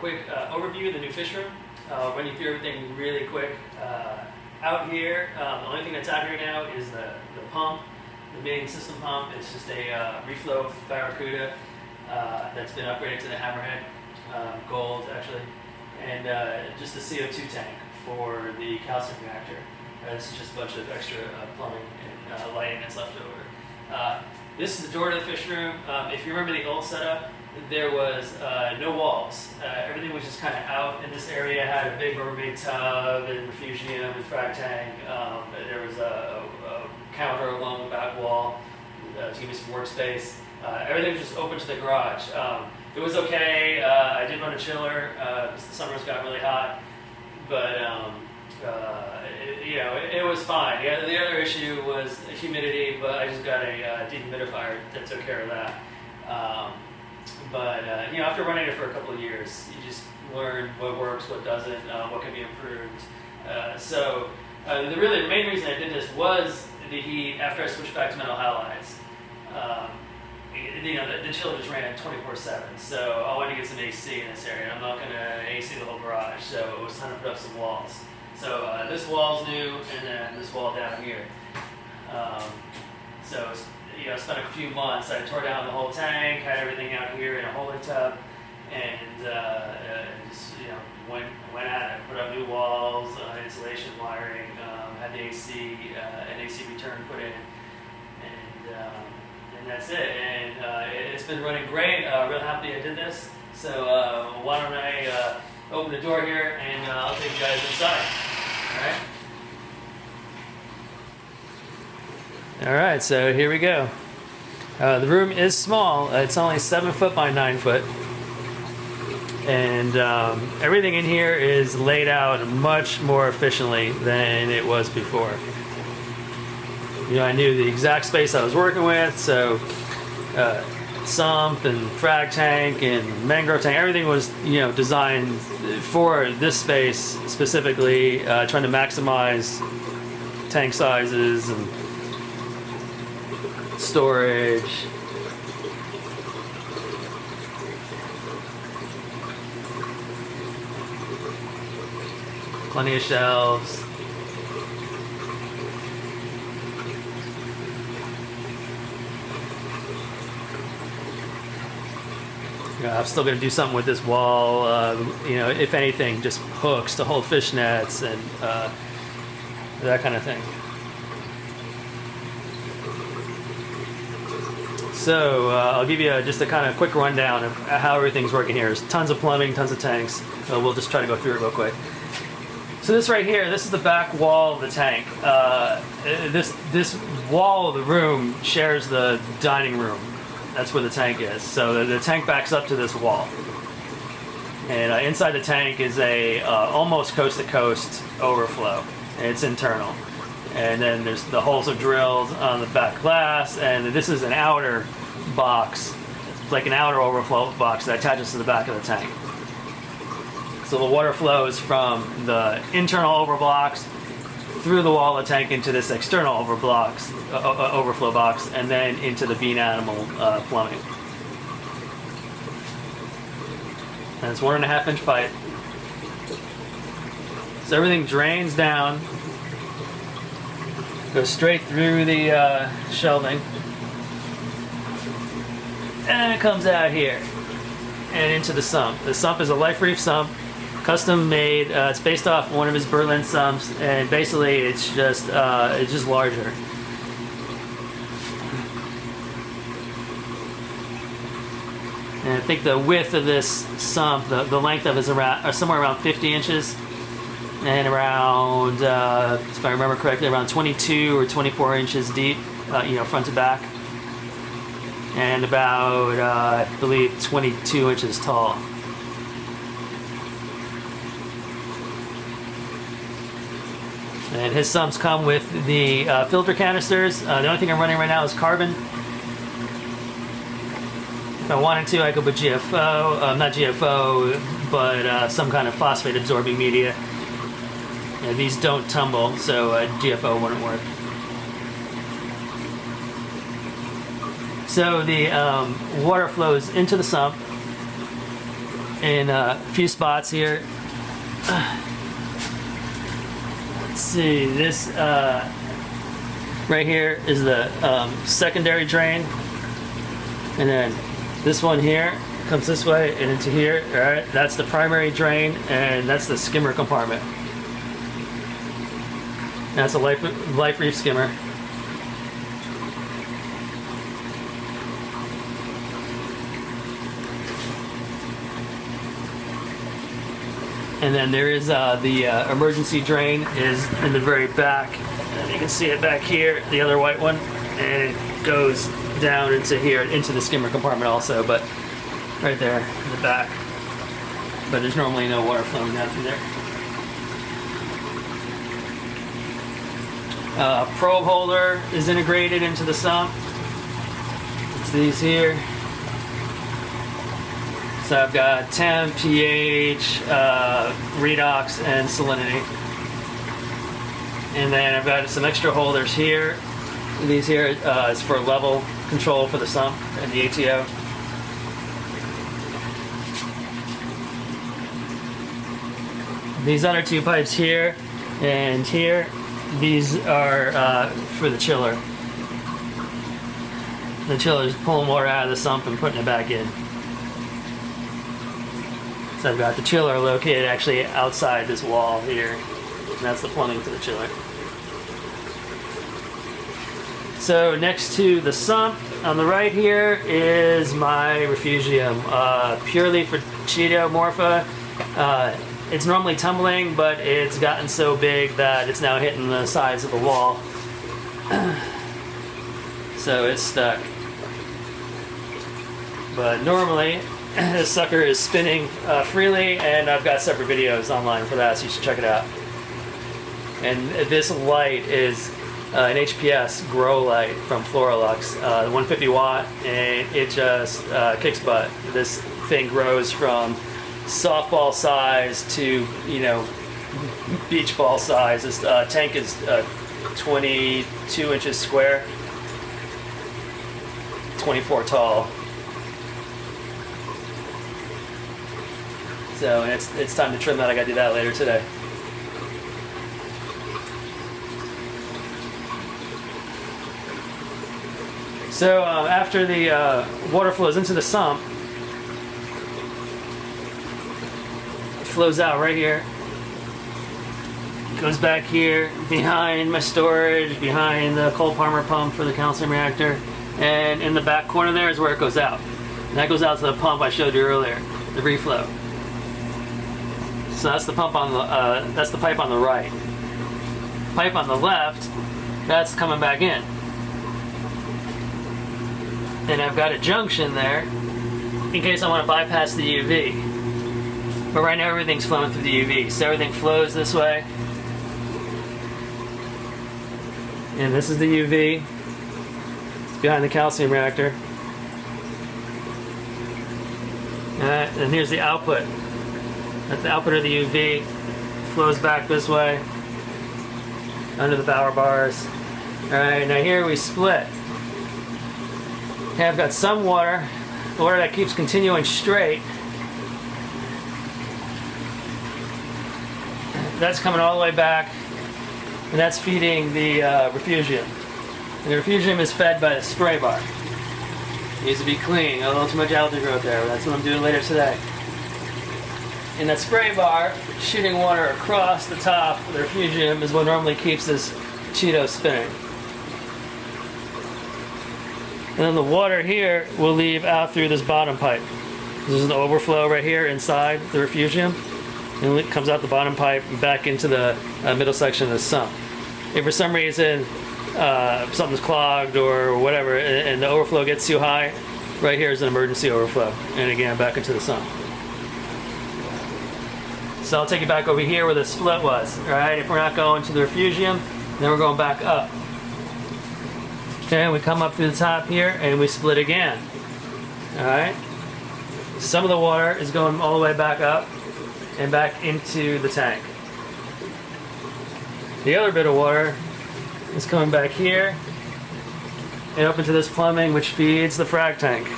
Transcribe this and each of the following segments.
quick overview of the new fish room. Run you through everything really quick. Out here, the only thing that's out here now is the pump, the main system pump. It's just a reflow Barracuda that's been upgraded to the Hammerhead Gold, actually, and just the CO2 tank for the calcium reactor. This is just a bunch of extra plumbing and lighting that's left over. This is the door to the fish room. If you remember the old setup, there was no walls. Everything was just kind of out in this area. Had a big Rubbermaid tub and refugium and frag tank. There was a counter along the back wall to give me some workspace. Everything was just open to the garage. It was okay. I did run a chiller because the summers got really hot, but it was fine. The other issue was humidity, but I just got a dehumidifier that took care of that. After running it for a couple of years, you just learn what works, what doesn't, what can be improved. The main reason I did this was the heat after I switched back to metal halides. The chiller just ran 24/7, so I wanted to get some AC in this area. I'm not going to AC the whole garage, so it was time to put up some walls. So this wall's new, and then this wall down here. I spent a few months. I tore down the whole tank, had everything out here in a holding tub, and went at it. Put up new walls, insulation wiring, had the AC, an AC return put in, and that's it. And it's been running great. Real happy I did this. So why don't I open the door here, and I'll take you guys inside. All right. All right, so here we go. The room is small. It's only 7 foot by 9 foot. And everything in here is laid out much more efficiently than it was before. I knew the exact space I was working with, so sump and frag tank and mangrove tank, everything was designed for this space specifically, trying to maximize tank sizes and storage. Plenty of shelves. I'm still going to do something with this wall, if anything, just hooks to hold fish nets and that kind of thing. So I'll give you just a kind of quick rundown of how everything's working here. There's tons of plumbing, tons of tanks. We'll just try to go through it real quick. So this right here, this is the back wall of the tank. This wall of the room shares the dining room. That's where the tank is. So the tank backs up to this wall. And inside the tank is a almost coast-to-coast overflow. It's internal. And then the holes are drilled on the back glass, and this is an outer box, like an outer overflow box that attaches to the back of the tank. So the water flows from the internal overblocks through the wall of the tank into this external overflow box, and then into the bean animal plumbing. And it's 1.5 inch pipe. So everything drains down, goes straight through the shelving, and it comes out here and into the sump. The sump is a Life Reef sump, custom made. It's based off one of his Berlin sumps, and basically it's just larger. And I think the width of this sump, the length of it is somewhere around 50 inches. And around, if I remember correctly, around 22 or 24 inches deep, front to back. And about, I believe, 22 inches tall. And his sumps come with the filter canisters. The only thing I'm running right now is carbon. If I wanted to, I could put GFO, not GFO, but some kind of phosphate absorbing media. These don't tumble, so GFO wouldn't work. So the water flows into the sump, in a few spots here. Let's see, this right here is the secondary drain, and then this one here comes this way and into here. All right, that's the primary drain, and that's the skimmer compartment. That's a life reef skimmer. And then there is the emergency drain is in the very back. And you can see it back here, the other white one, and it goes down into here, into the skimmer compartment also, but right there in the back. But there's normally no water flowing down through there. Probe holder is integrated into the sump. It's these here. So I've got temp, pH, redox, and salinity. And then I've got some extra holders here. These here is for level control for the sump and the ATO. These other two pipes here and here, these are for the chiller. The chiller is pulling water out of the sump and putting it back in. So I've got the chiller located actually outside this wall here. And that's the plumbing for the chiller. So next to the sump on the right here is my refugium, purely for Cheetomorpha. It's normally tumbling, but it's gotten so big that it's now hitting the sides of the wall. So it's stuck. But normally, this sucker is spinning freely, and I've got separate videos online for that, so you should check it out. And this light is an HPS grow light from Floralux, 150 watt, and it just kicks butt. This thing grows from softball size to, beach ball size. This tank is 22 inches square, 24 tall. So it's time to trim that. I gotta do that later today. So after the water flows into the sump, it flows out right here. Goes back here behind my storage, behind the Cole-Parmer pump for the calcium reactor, and in the back corner there is where it goes out. And that goes out to the pump I showed you earlier, the reflow. So that's the pump on the that's the pipe on the right. Pipe on the left, that's coming back in. And I've got a junction there in case I want to bypass the UV. But right now everything's flowing through the UV, so everything flows this way. And this is the UV. It's behind the calcium reactor. Alright, and here's the output. That's the output of the UV. Flows back this way under the power bars. Alright, now here we split. Okay, I've got some water that keeps continuing straight. That's coming all the way back, and that's feeding the refugium. And the refugium is fed by the spray bar. It needs to be clean. A little too much algae growth there. That's what I'm doing later today. And that spray bar shooting water across the top of the refugium is what normally keeps this Cheeto spinning. And then the water here will leave out through this bottom pipe. This is an overflow right here inside the refugium. And it comes out the bottom pipe and back into the middle section of the sump. If for some reason something's clogged or whatever and the overflow gets too high, right here is an emergency overflow. And again, back into the sump. So I'll take you back over here where the split was. Alright, if we're not going to the refugium, then we're going back up. Okay, we come up through the top here and we split again. Alright. Some of the water is going all the way back up and back into the tank. The other bit of water is coming back here and up into this plumbing which feeds the frag tank.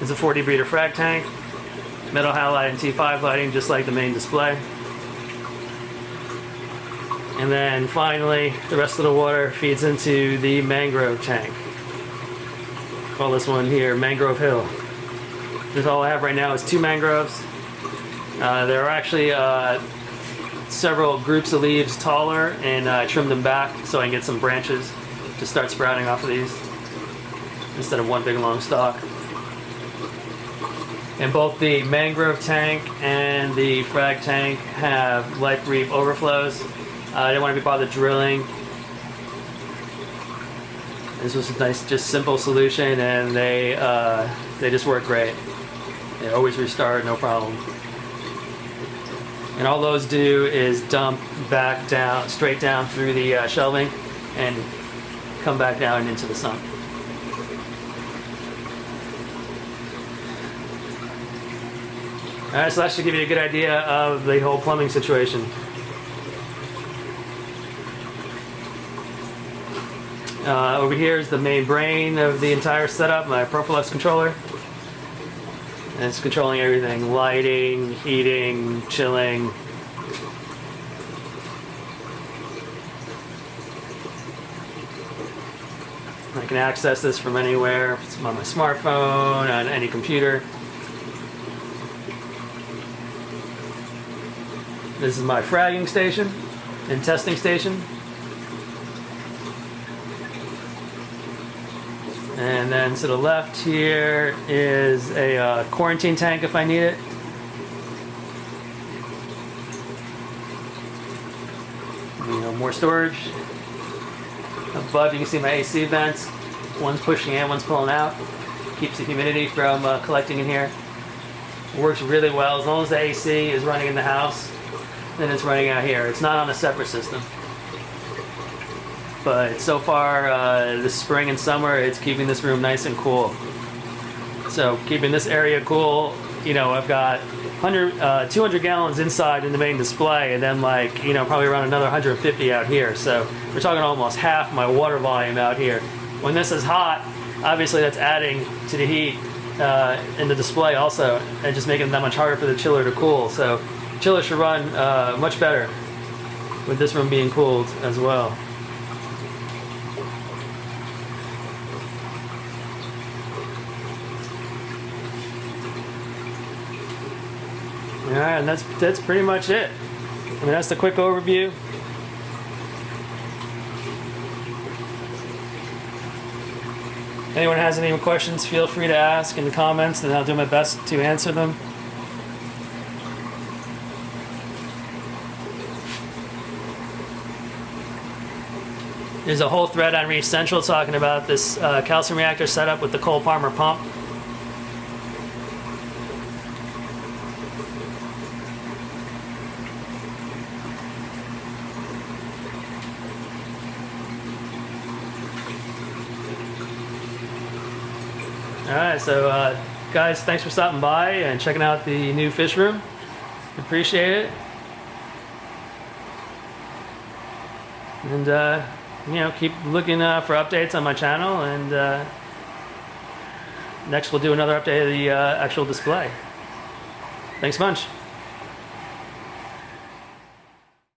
It's a 40 breeder frag tank. metal halide and T5 lighting, just like the main display. And then finally, the rest of the water feeds into the mangrove tank. Call this one here Mangrove Hill. This all I have right now is 2 mangroves. There are actually several groups of leaves taller, and I trimmed them back so I can get some branches to start sprouting off of these instead of one big long stalk. And both the mangrove tank and the frag tank have life reef overflows. I didn't want to be bothered drilling. This was a nice, just simple solution, and they just work great. They always restart, no problem. And all those do is dump back down, straight down through the shelving, and come back down into the sump. All right, so that should give you a good idea of the whole plumbing situation. Over here is the main brain of the entire setup, my Profilux controller. And it's controlling everything: lighting, heating, chilling. I can access this from anywhere. It's on my smartphone, on any computer. This is my fragging station and testing station. And then to the left here is a quarantine tank if I need it. You know, more storage. Above you can see my AC vents. One's pushing in, one's pulling out. Keeps the humidity from collecting in here. It works really well as long as the AC is running in the house. Then it's running out here. It's not on a separate system. But so far, this spring and summer, it's keeping this room nice and cool. So keeping this area cool, you know, I've got 200 gallons inside in the main display, and then probably around another 150 out here. So we're talking almost half my water volume out here. When this is hot, obviously that's adding to the heat in the display also, and just making it that much harder for the chiller to cool. So the chiller should run much better with this room being cooled as well. Alright, and that's pretty much it. I mean, that's the quick overview. Anyone has any questions, feel free to ask in the comments, and I'll do my best to answer them. There's a whole thread on Reef Central talking about this calcium reactor setup with the Cole Parmer pump. Alright, so guys, thanks for stopping by and checking out the new fish room. Appreciate it. And keep looking for updates on my channel, and next we'll do another update of the actual display. Thanks a bunch.